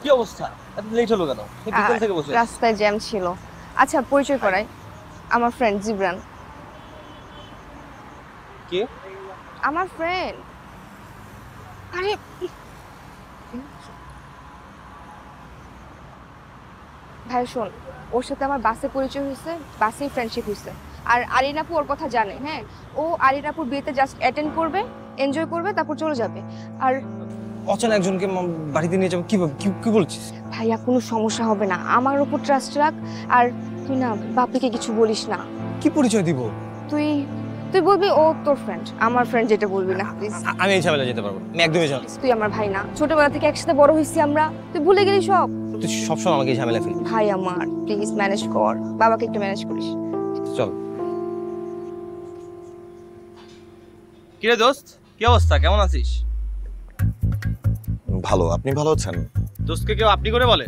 কি অবস্থা? এত লেট হলো কেন? বিকেল থেকে বসে রাস্তায় জ্যাম ছিল। আচ্ছা পরিচয় করাই, আমার ফ্রেন্ড জিবরান। কে? আমার ফ্রেন্ড। আরে ভাই শোন, ওর সাথে আমার বাসে পরিচয় হয়েছে, বাসেই ফ্রেন্ডশিপ হয়েছে। আর আরিন আপু ওর কথা জানে। হ্যাঁ, ও আরিন আপুর বিয়েতে জাস্ট অ্যাটেন্ড করবে, এনজয় করবে, তারপর চলে যাবে। আর অচেনা একজনকে বাড়িতে নিয়ে যাবো? কি কি বলছিস? ভাইয়া কোনো সমস্যা হবে না, আমার উপর ট্রাস্ট রাখ। আর তুই না বাপিকে কিছু বলিস না। কি পরিচয় দিব? তুই তুই বলবি ও তোর ফ্রেন্ড, আমার ফ্রেন্ড যেটা বলবি না প্লিজ। আমি এই ঝামেলা যেতে পারবো? আমি একদমই যাবো। তুই আমার ভাই না? ছোটবেলা থেকে একসাথে বড় হয়েছি আমরা, তুই ভুলে গেলি সব। তুই সবসময় আমাকে এই ঝামেলা ফেলি। ভাই আমার প্লিজ ম্যানেজ কর, বাবাকে একটু ম্যানেজ করিস। চল। কিরে দোস্ত, কি অবস্থা? কেমন আছিস? ভালো। আপনি ভালো আছেন? দোস্তকে কেউ আপনি করে বলে?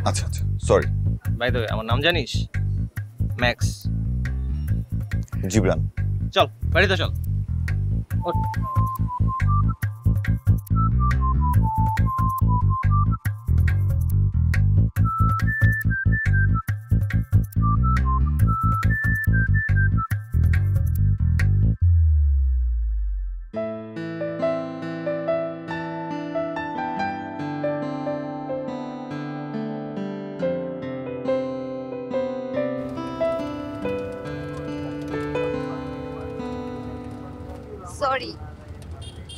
আচ্ছা আচ্ছা, সরি। বাই দ্য ওয়ে, আমার নাম জানিস? ম্যাক্স। জিবরান। চল বাড়িতে চল। ওঠ। সরি।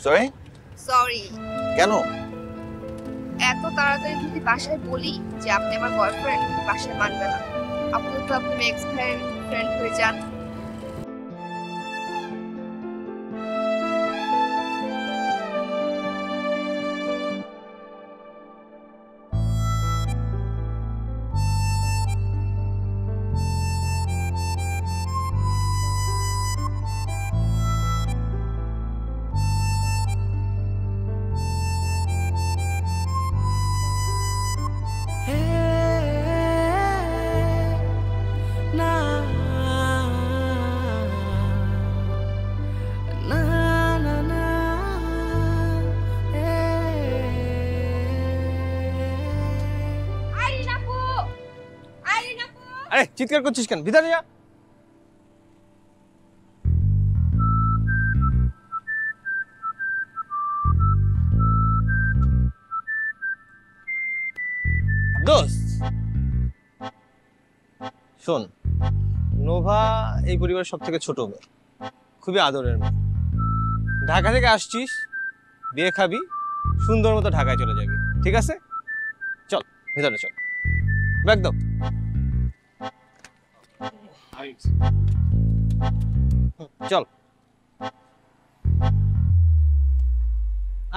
সরি? সরি। কেন? এত তাড়াতাড়ি যদি বাসায় বলি যে আপনি আমার বয়ফ্রেন্ড, বাসায় মানবে না। আপাতত আপনি ম্যাক্স ভাইয়ের ফ্রেন্ড হয়ে যান। আরে চিৎকার করছিস কেন? ভিতরে যা। দোস্ত শোন, নোভা এই পরিবারের সব থেকে ছোট মেয়ে, খুবই আদরের মেয়ে। ঢাকা থেকে আসছিস, বিয়ে খাবি, সুন্দর মতো ঢাকায় চলে যাবি, ঠিক আছে? চল ভিতরে চল, ব্যাগ দাও। চল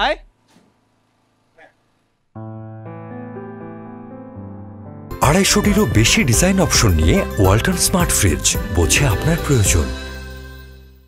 আয়। আড়াইশোটিরও বেশি ডিজাইন অপশন নিয়ে ওয়ালটন স্মার্ট ফ্রিজ, বোঝে আপনার প্রয়োজন।